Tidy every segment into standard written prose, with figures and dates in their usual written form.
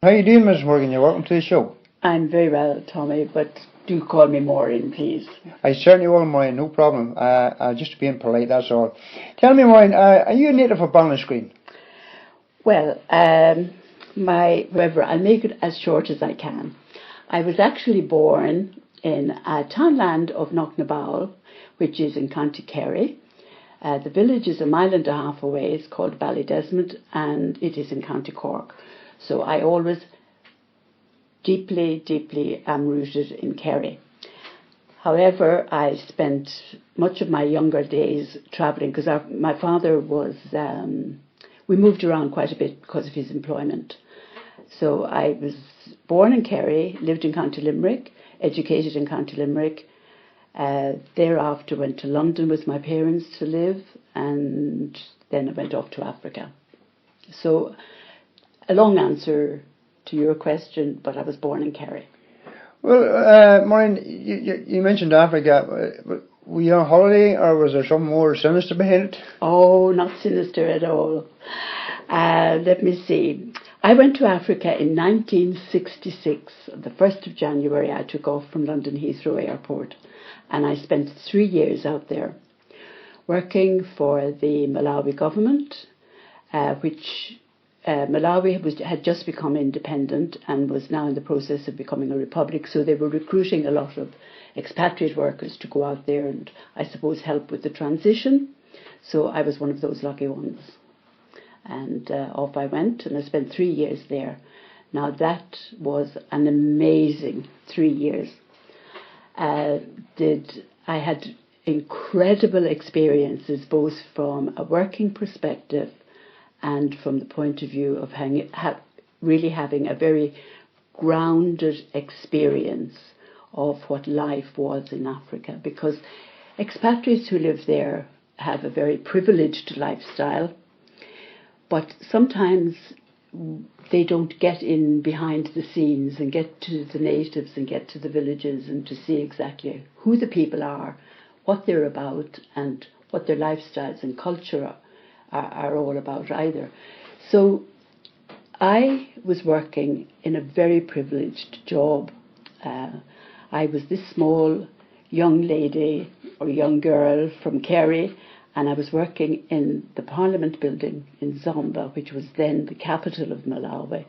How you doing, Miss Morgan? You're welcome to the show. I'm very well, Tommy, but do call me Maureen, please. I certainly will, Maureen, no problem. Just being polite, that's all. Tell me, Maureen, are you a native of Ballinascreen? Well, however, I'll make it as short as I can. I was actually born in a townland of Knocknabowl, which is in County Kerry. The village is a mile and a half away. It's called Ballydesmond, and it is in County Cork. So I always deeply am rooted in Kerry. However, I spent much of my younger days travelling because my father was, we moved around quite a bit because of his employment. So I was born in Kerry, lived in County Limerick, educated in County Limerick. Thereafter went to London with my parents to live, and then I went off to Africa. So a long answer to your question, but I was born in Kerry. Well, Maureen, you mentioned Africa. Were you on holiday, or was there something more sinister behind it? Oh, not sinister at all. Let me see. I went to Africa in 1966. The 1st of January, I took off from London Heathrow Airport, and I spent 3 years out there working for the Malawi government, which Malawi had just become independent and was now in the process of becoming a republic, so they were recruiting a lot of expatriate workers to go out there and, I suppose, help with the transition. So I was one of those lucky ones. And off I went, and I spent 3 years there. Now that was an amazing 3 years. I had incredible experiences, both from a working perspective and from the point of view of really having a very grounded experience of what life was in Africa, because expatriates who live there have a very privileged lifestyle, but sometimes they don't get in behind the scenes and get to the natives and get to the villages and to see exactly who the people are, what they're about, and what their lifestyles and culture are all about either. So I was working in a very privileged job. I was this small young lady or young girl from Kerry, and I was working in the Parliament building in Zomba, which was then the capital of Malawi.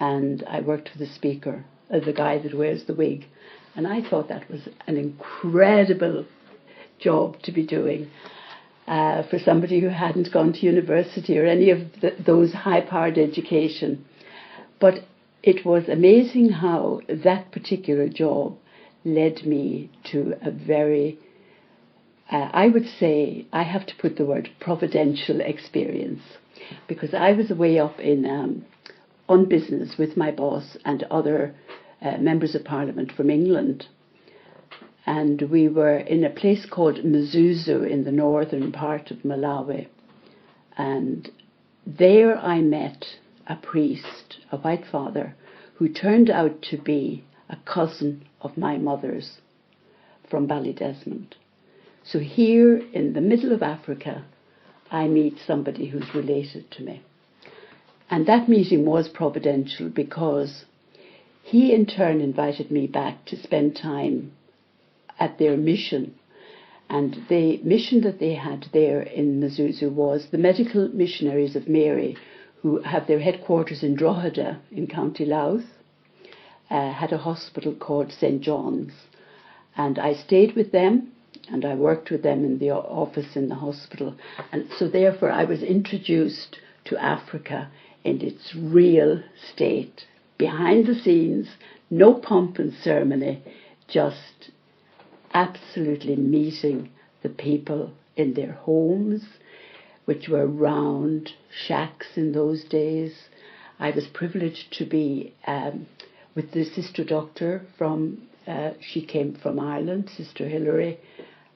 And I worked for the Speaker, the guy that wears the wig. And I thought that was an incredible job to be doing. For somebody who hadn't gone to university or any of those high-powered education. But it was amazing how that particular job led me to a very, I would say, I have to put the word providential experience, because I was away up on business with my boss and other members of Parliament from England. And we were in a place called Mzuzu in the northern part of Malawi. And there I met a priest, a white father, who turned out to be a cousin of my mother's from Ballydesmond. So here in the middle of Africa, I meet somebody who's related to me. And that meeting was providential because he in turn invited me back to spend time at their mission. And the mission that they had there in Mzuzu was the Medical Missionaries of Mary, who have their headquarters in Drogheda in County Louth, had a hospital called St. John's. And I stayed with them, and I worked with them in the office in the hospital. And so therefore I was introduced to Africa in its real state, behind the scenes, no pomp and ceremony, just absolutely meeting the people in their homes, which were round shacks in those days. I was privileged to be with the sister doctor she came from Ireland, Sister Hilary,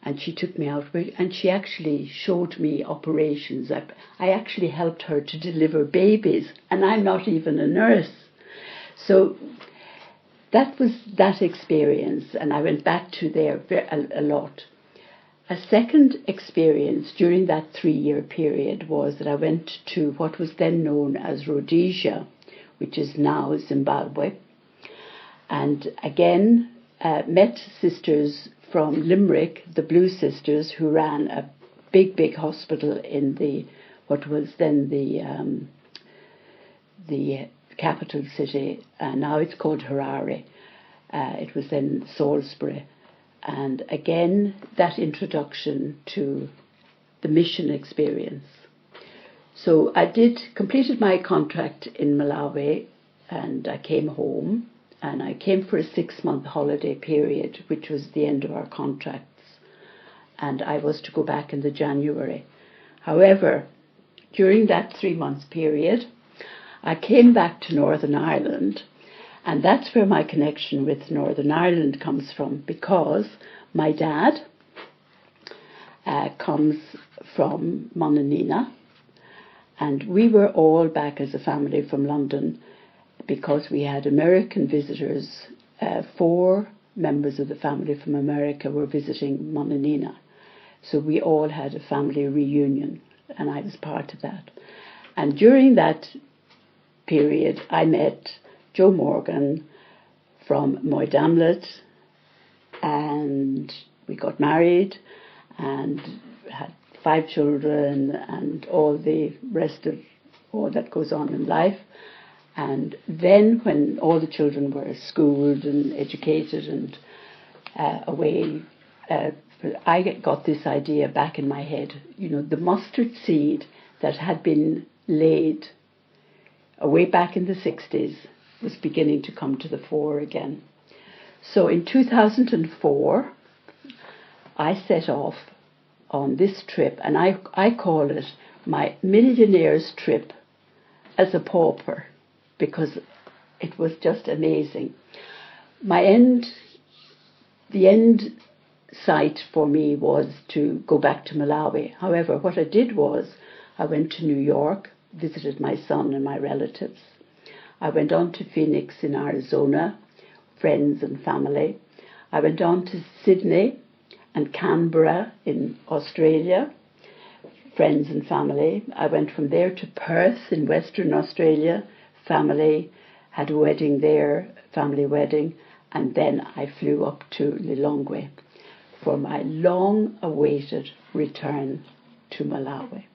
and she took me out, and she actually showed me operations. I actually helped her to deliver babies, and I'm not even a nurse. So that was that experience, and I went back to there a lot. A second experience during that 3-year period was that I went to what was then known as Rhodesia, which is now Zimbabwe. And again, met sisters from Limerick, the Blue Sisters, who ran a big hospital in what was then the capital city. Now it's called Harare. It was then Salisbury. And again, that introduction to the mission experience. So I completed my contract in Malawi, and I came home, and I came for a 6-month holiday period, which was the end of our contracts, and I was to go back in the January. However, during that 3-month period, I came back to Northern Ireland, and that's where my connection with Northern Ireland comes from, because my dad comes from Mononina, and we were all back as a family from London because we had American visitors. 4 members of the family from America were visiting Mononina. So we all had a family reunion, and I was part of that. And during that period, I met Joe Morgan from Moydamlet, and we got married and had 5 children and all the rest of all that goes on in life. And then when all the children were schooled and educated and away, I got this idea back in my head. You know, the mustard seed that had been laid way back in the 60s was beginning to come to the fore again. So in 2004, I set off on this trip, and I call it my millionaire's trip as a pauper, because it was just amazing. The end sight for me was to go back to Malawi. However, what I did was I went to New York, visited my son and my relatives. I went on to Phoenix in Arizona, friends and family. I went on to Sydney and Canberra in Australia, friends and family. I went from there to Perth in Western Australia, family, had a wedding there, family wedding, and then I flew up to Lilongwe for my long-awaited return to Malawi.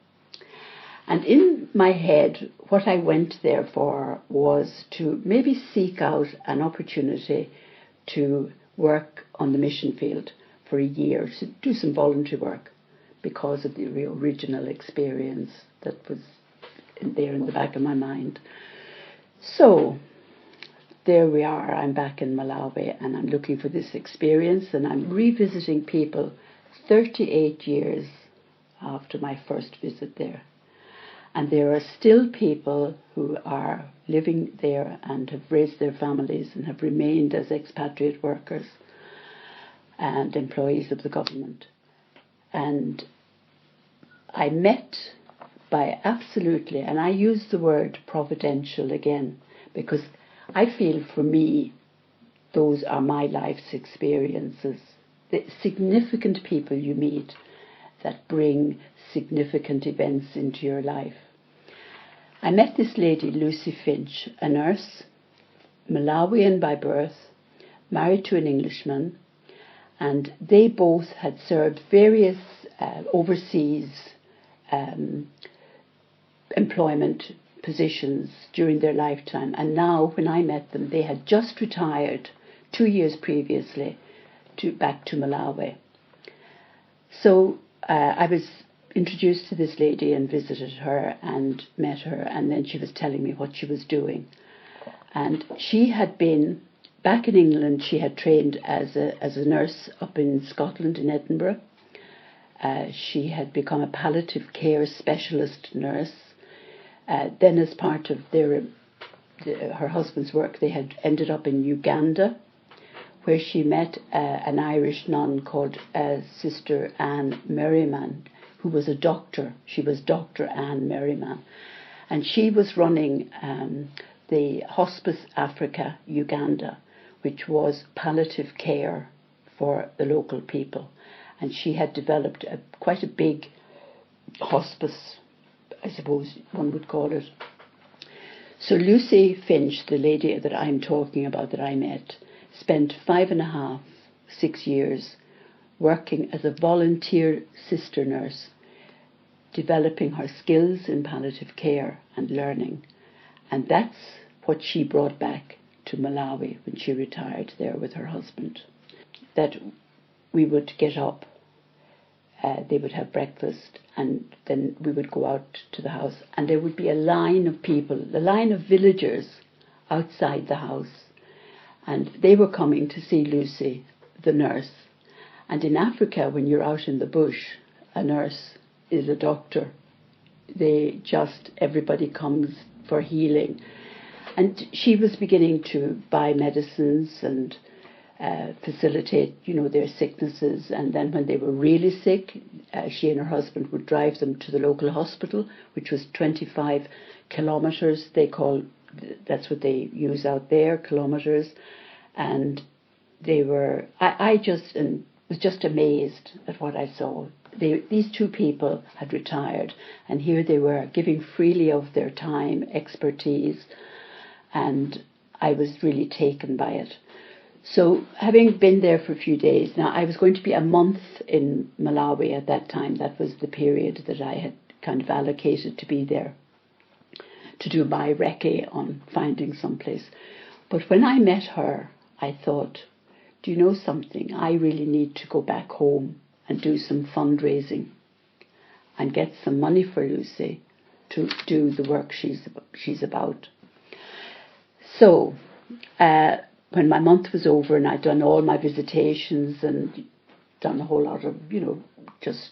And in my head, what I went there for was to maybe seek out an opportunity to work on the mission field for a year, to do some voluntary work, because of the original experience that was there in the back of my mind. So there we are. I'm back in Malawi, and I'm looking for this experience, and I'm revisiting people 38 years after my first visit there. And there are still people who are living there and have raised their families and have remained as expatriate workers and employees of the government. And I met by absolutely, and I use the word providential again, because I feel for me, those are my life's experiences. The significant people you meet that bring significant events into your life. I met this lady, Lucy Finch, a nurse, Malawian by birth, married to an Englishman, and they both had served various overseas employment positions during their lifetime. And now, when I met them, they had just retired 2 years previously back to Malawi. So I was introduced to this lady and visited her and met her, and then she was telling me what she was doing. And she had been back in England. She had trained as a nurse up in Scotland, in Edinburgh. She had become a palliative care specialist nurse. Then, as part of her husband's work, they had ended up in Uganda, where she met an Irish nun called Sister Anne Merriman, who was a doctor. She was Dr. Anne Merriman. And she was running the Hospice Africa Uganda, which was palliative care for the local people. And she had developed quite a big hospice, I suppose one would call it. So Lucy Finch, the lady that I'm talking about that I met, spent 5.5, 6 years working as a volunteer sister nurse, developing her skills in palliative care and learning. And that's what she brought back to Malawi when she retired there with her husband. That we would get up, they would have breakfast, and then we would go out to the house, and there would be a line of people, a line of villagers outside the house, and they were coming to see Lucy, the nurse. And in Africa, when you're out in the bush, a nurse is a doctor. Everybody comes for healing. And she was beginning to buy medicines and facilitate, their sicknesses. And then when they were really sick, she and her husband would drive them to the local hospital, which was 25 kilometres. That's what they use out there, kilometres. And they were, I was just amazed at what I saw. These two people had retired, and here they were giving freely of their time, expertise, and I was really taken by it. So having been there for a few days, now I was going to be a month in Malawi at that time. That was the period that I had kind of allocated to be there, to do my recce on finding someplace. But when I met her, I thought, do you know something? I really need to go back home and do some fundraising and get some money for Lucy to do the work she's about. So when my month was over and I'd done all my visitations and done a whole lot of, just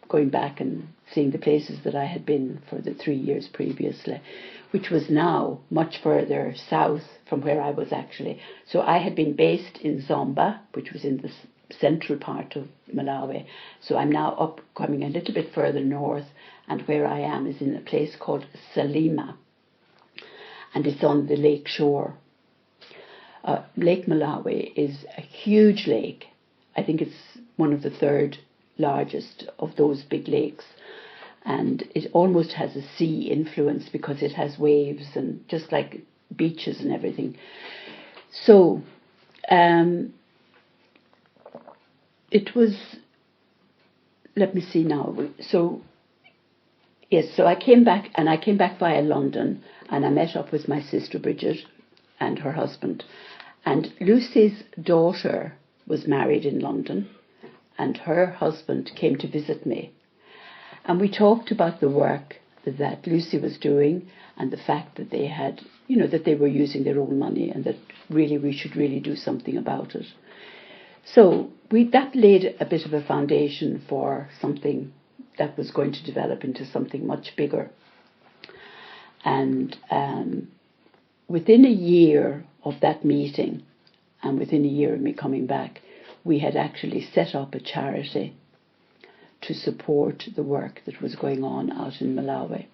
going back and seeing the places that I had been for the 3 years previously, which was now much further south from where I was actually. So I had been based in Zomba, which was in the central part of Malawi. So I'm now coming a little bit further north, and where I am is in a place called Salima, and it's on the lake shore. Lake Malawi is a huge lake. I think it's one of the third largest of those big lakes. And it almost has a sea influence because it has waves and just like beaches and everything. So it was, let me see now. So yes, so I came back via London, and I met up with my sister Bridget and her husband. And Lucy's daughter was married in London, and her husband came to visit me. And we talked about the work that Lucy was doing and the fact that they had, that they were using their own money and that really we should really do something about it. So that laid a bit of a foundation for something that was going to develop into something much bigger. And within a year of that meeting and within a year of me coming back, we had actually set up a charity to support the work that was going on out in Malawi.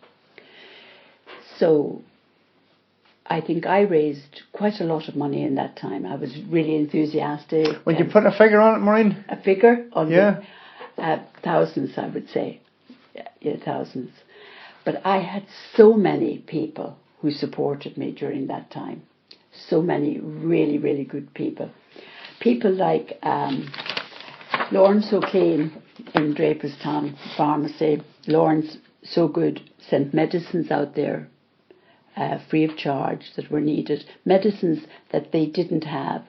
So I think I raised quite a lot of money in that time. I was really enthusiastic. Would you put a figure on it, Maureen? A figure? Yeah. Thousands, I would say. Yeah, thousands. But I had so many people who supported me during that time. So many really, really good people. People like Lawrence O'Kane in Draperstown Pharmacy. Lawrence, so good, sent medicines out there free of charge that were needed, medicines that they didn't have.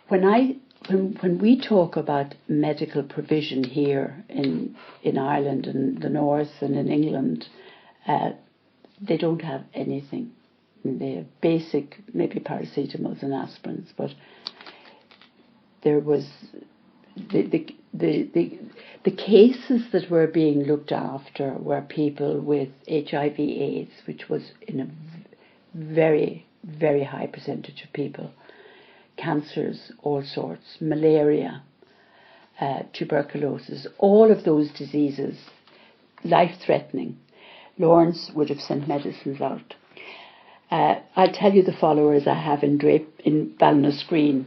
When we talk about medical provision here in Ireland and the north and in England, they don't have anything. I mean, they have basic, maybe paracetamols and aspirins, but there was the cases that were being looked after were people with HIV/AIDS, which was in a very, very high percentage of people. Cancers, all sorts, malaria, tuberculosis, all of those diseases, life-threatening. Lawrence would have sent medicines out. I'll tell you the followers I have in Ballinascreen.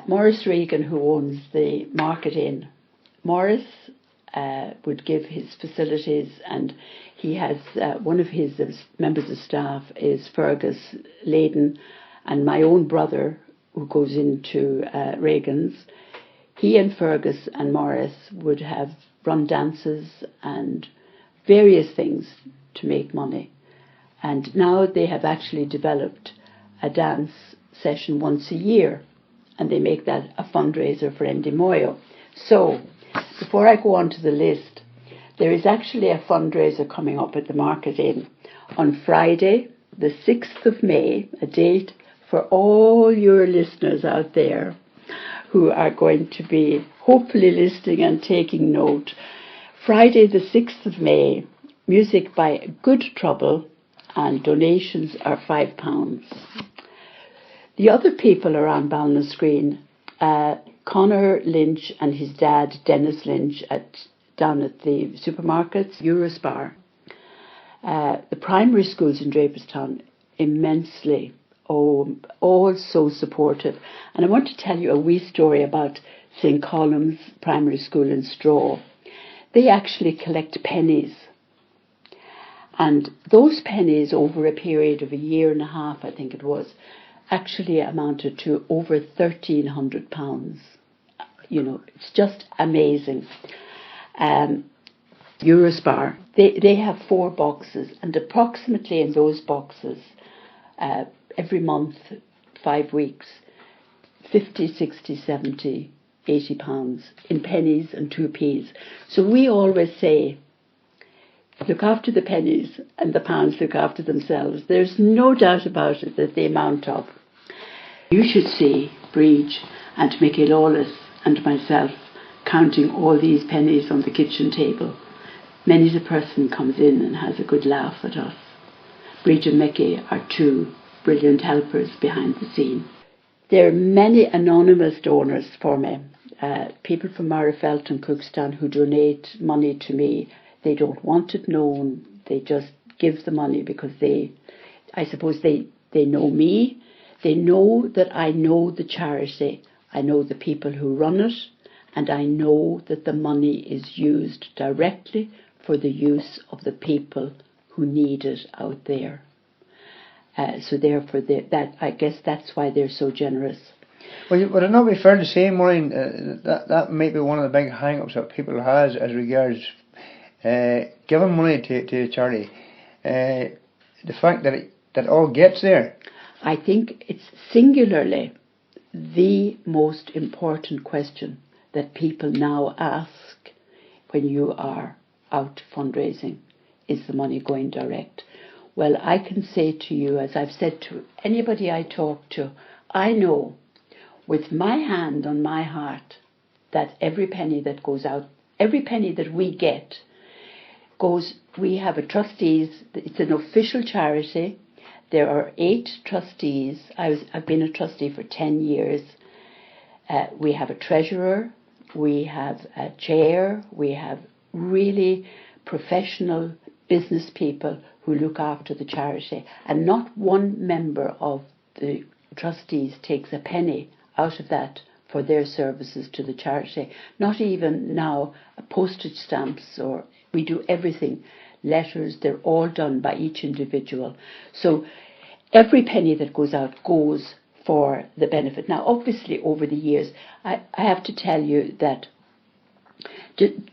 Maurice Regan, who owns the Market Inn. Maurice would give his facilities, and he has one of his members of staff is Fergus Layden, and my own brother who goes into Reagan's. He and Fergus and Morris would have run dances and various things to make money. And now they have actually developed a dance session once a year, and they make that a fundraiser for Ende Moyo. So, before I go on to the list, there is actually a fundraiser coming up at the Market Inn on Friday, the 6th of May, a date for all your listeners out there who are going to be hopefully listening and taking note. Friday, the 6th of May, music by Good Trouble, and donations are £5. The other people around Ballinascreen, Conor Lynch and his dad, Dennis Lynch, down at the supermarkets, Eurospar. The primary schools in Draperstown, immensely, all so supportive. And I want to tell you a wee story about St. Colum's Primary School in Straw. They actually collect pennies. And those pennies, over a period of a year and a half, I think it was, actually amounted to over £1,300. You know, it's just amazing. Eurospar, they have 4 boxes, and approximately in those boxes, every month, 5 weeks, 50, 60, 70, 80 pounds in pennies and 2p's. So we always say, look after the pennies and the pounds look after themselves. There's no doubt about it that they amount up. You should see Breach and Mickey Lawless and myself counting all these pennies on the kitchen table. Many a person comes in and has a good laugh at us. Breach and Mickey are 2 brilliant helpers behind the scene. There are many anonymous donors for me. People from Marifelt and Cookstown who donate money to me. They don't want it known. They just give the money because I suppose they know me. They know that I know the charity. I know the people who run it. And I know that the money is used directly for the use of the people who need it out there. So therefore, I guess that's why they're so generous. Well, would it not be fair to say, Maureen, that might be one of the big hang-ups that people has as regards giving money to charity? The fact that it all gets there. I think it's singularly the most important question that people now ask when you are out fundraising. Is the money going direct? Well, I can say to you, as I've said to anybody I talk to, I know with my hand on my heart that every penny that goes out, every penny that we get goes, we have a trustees, it's an official charity. There are 8 trustees. I've been a trustee for 10 years. We have a treasurer, we have a chair, we have really professional business people who look after the charity, and not one member of the trustees takes a penny out of that for their services to the charity. Not even now postage stamps, or we do everything. Letters, they're all done by each individual. So every penny that goes out goes for the benefit. Now, obviously, over the years, I have to tell you that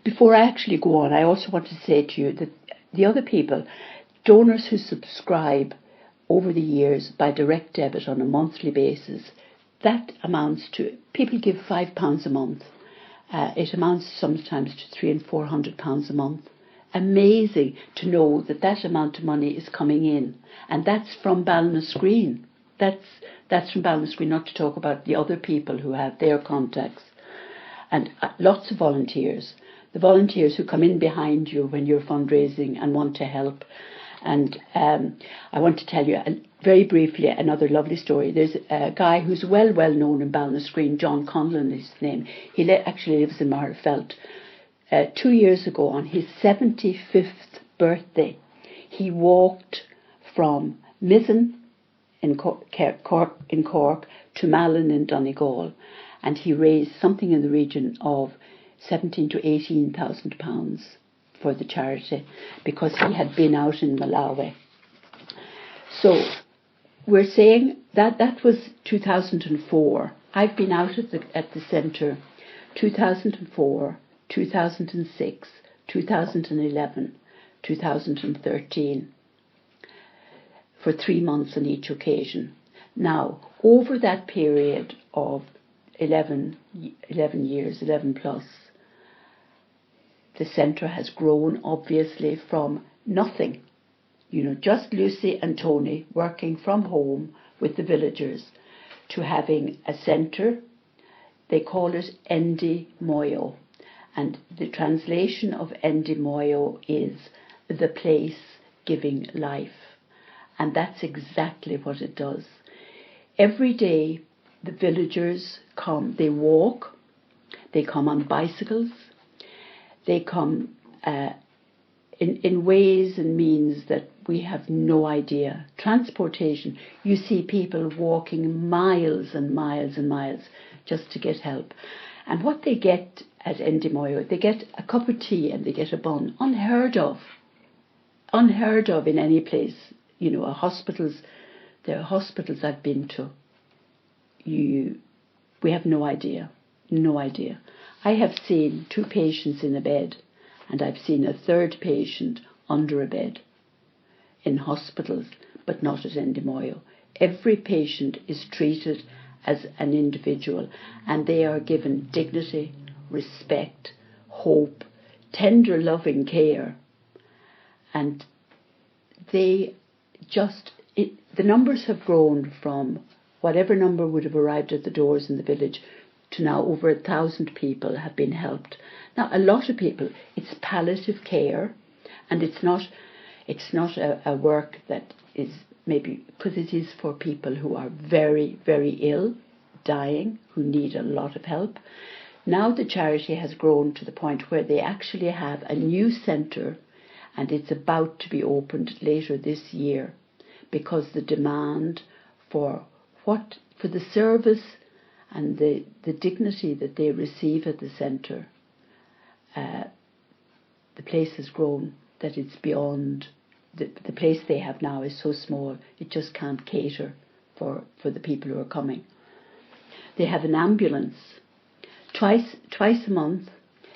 before I actually go on, I also want to say to you that the other people, donors who subscribe over the years by direct debit on a monthly basis, that amounts to, people give £5 a month. It amounts sometimes to £300 and £400 a month. Amazing to know that that amount of money is coming in, and that's from Ballinascreen. That's from Ballinascreen, not to talk about the other people who have their contacts, and lots of volunteers. The volunteers who come in behind you when you're fundraising and want to help. And I want to tell you very briefly another lovely story. There's a guy who's well known in Ballinascreen, John Conlon is his name. He actually lives in Marifelt. 2 years ago, on his 75th birthday, he walked from Mizzen in Cork to Malin in Donegal, and he raised something in the region of 17 to 18,000 pounds for the charity because he had been out in Malawi. So we're saying that was 2004. I've been out at the centre 2004, 2006, 2011, 2013 for 3 months on each occasion. Now, over that period of 11 years, 11 plus, the centre has grown obviously from nothing, just Lucy and Tony working from home with the villagers, to having a centre. They call it Endi Moyo, and the translation of Endi Moyo is the place giving life, and that's exactly what it does. Every day the villagers come, they walk, they come on bicycles, they come in ways and means that we have no idea. Transportation, you see people walking miles and miles and miles just to get help. And what they get at Endimoyo, they get a cup of tea and they get a bun. Unheard of in any place. There are hospitals I've been to. We have no idea. I have seen 2 patients in a bed, and I've seen a 3rd patient under a bed in hospitals, but not at Endimoyo. Every patient is treated as an individual, and they are given dignity, respect, hope, tender, loving care. And the numbers have grown from whatever number would have arrived at the doors in the village to now over 1,000 people have been helped. Now, a lot of people, it's palliative care, and it's not a work that is maybe, because it is for people who are very, very ill, dying, who need a lot of help. Now the charity has grown to the point where they actually have a new centre, and it's about to be opened later this year, because the demand for the service and the dignity that they receive at the centre, the place has grown that it's beyond. The place they have now is so small, it just can't cater for the people who are coming. They have an ambulance. Twice a month,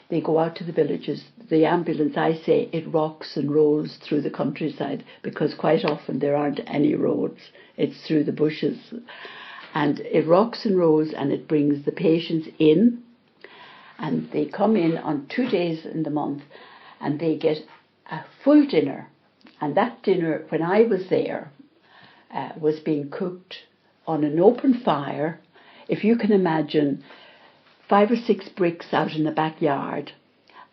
they go out to the villages. The ambulance, I say, it rocks and rolls through the countryside, because quite often there aren't any roads. It's through the bushes. And it rocks and rolls, and it brings the patients in, and they come in on 2 days in the month, and they get a full dinner. And that dinner, when I was there, was being cooked on an open fire. If you can imagine 5 or 6 bricks out in the backyard,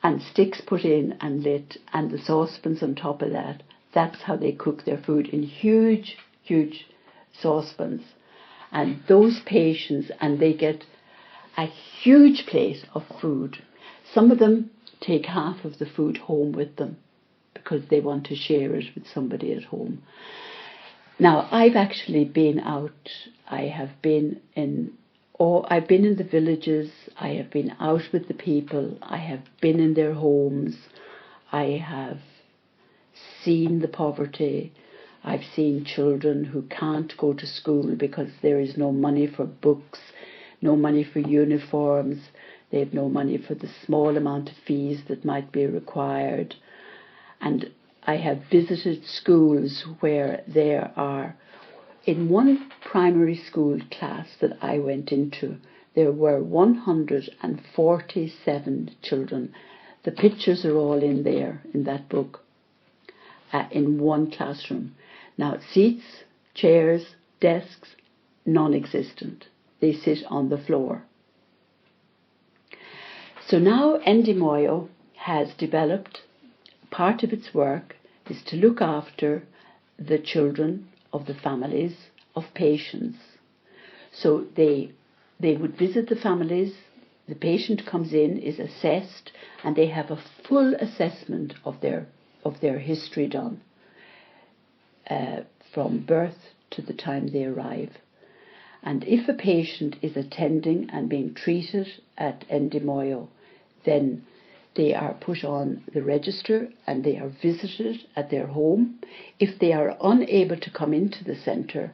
and sticks put in and lit, and the saucepans on top of that. That's how they cook their food, in huge, huge saucepans. And those patients, and they get a huge plate of food. Some of them take half of the food home with them, because they want to share it with somebody at home. Now, I've actually been out. I've been in the villages. I have been out with the people. I have been in their homes. I have seen the poverty. I've seen children who can't go to school because there is no money for books, no money for uniforms. They have no money for the small amount of fees that might be required. And I have visited schools where there are, in one primary school class that I went into, there were 147 children. The pictures are all in there, in that book, in one classroom. Now, seats, chairs, desks, non-existent. They sit on the floor. So now Endimoyo has developed, part of its work is to look after the children of the families of patients. So they would visit the families, the patient comes in, is assessed, and they have a full assessment of their history done, from birth to the time they arrive. And if a patient is attending and being treated at Endimoyo, then they are put on the register and they are visited at their home. If they are unable to come into the centre,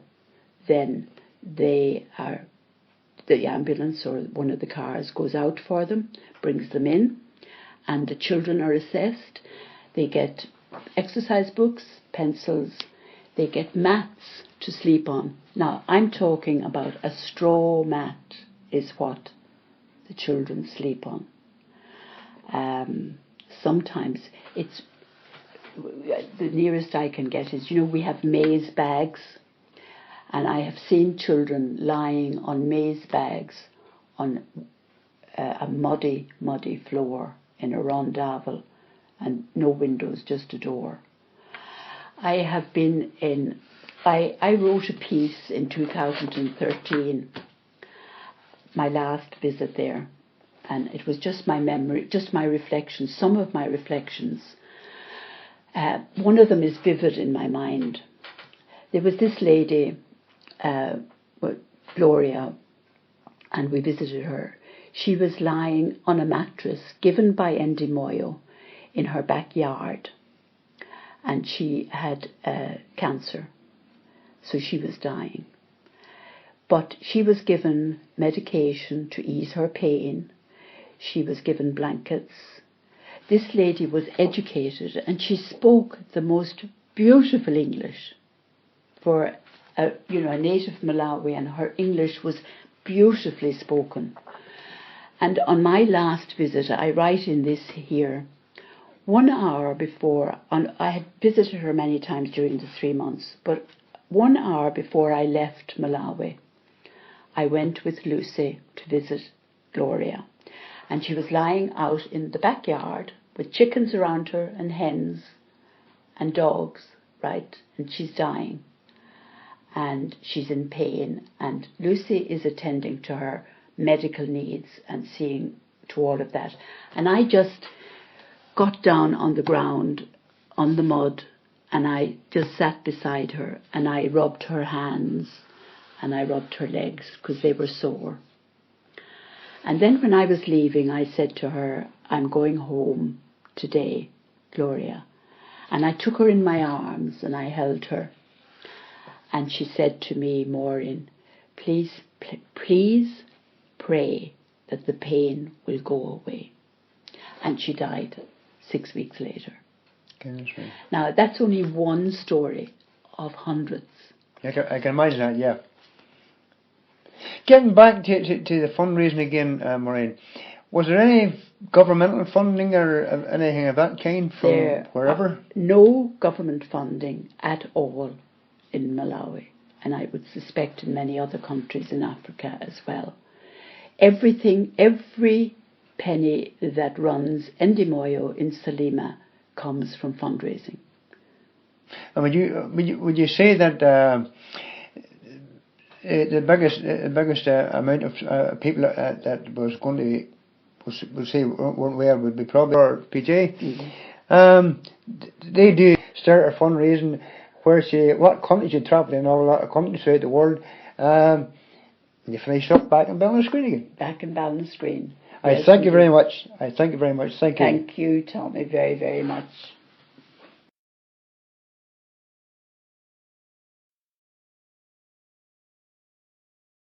then the ambulance or one of the cars goes out for them, brings them in, and the children are assessed. They get exercise books, pencils, they get mats to sleep on. Now, I'm talking about a straw mat is what the children sleep on. Sometimes it's, the nearest I can get is, we have maize bags, and I have seen children lying on maize bags on a muddy floor in a rondavel, and no windows, just a door. I wrote a piece in 2013, my last visit there, and it was just my memory, just my reflections, some of my reflections. One of them is vivid in my mind. There was this lady, Gloria, and we visited her. She was lying on a mattress given by Enda Moyo in her backyard, and she had cancer, so she was dying. But she was given medication to ease her pain. She was given blankets. This lady was educated, and she spoke the most beautiful English for a native Malawi, and her English was beautifully spoken. And on my last visit, I write in this here, 1 hour before, I had visited her many times during the 3 months, but 1 hour before I left Malawi, I went with Lucy to visit Gloria, and she was lying out in the backyard with chickens around her and hens and dogs, right? And she's dying, and she's in pain, and Lucy is attending to her medical needs and seeing to all of that. And I just got down on the ground, on the mud, and I just sat beside her, and I rubbed her hands and I rubbed her legs because they were sore. And then when I was leaving, I said to her, I'm going home today, Gloria. And I took her in my arms and I held her. And she said to me, Maureen, please pray that the pain will go away. And she died 6 weeks later. Right. Now, that's only one story of hundreds. I can imagine that, yeah. Getting back to the fundraising again, Maureen, was there any governmental funding or anything of that kind from wherever? No government funding at all in Malawi, and I would suspect in many other countries in Africa as well. Every penny that runs Enda Moyo in Salima comes from fundraising. And would you say that the biggest amount of people that was going to we'll say weren't there would be probably our PJ. Mm-hmm. They do start a fundraising where what countries you travel in, all a lot of countries throughout the world. You finish up back in Ballinascreen again. Back in Ballinascreen. I thank you very much. Thank you. Thank you, Tommy, very, very much.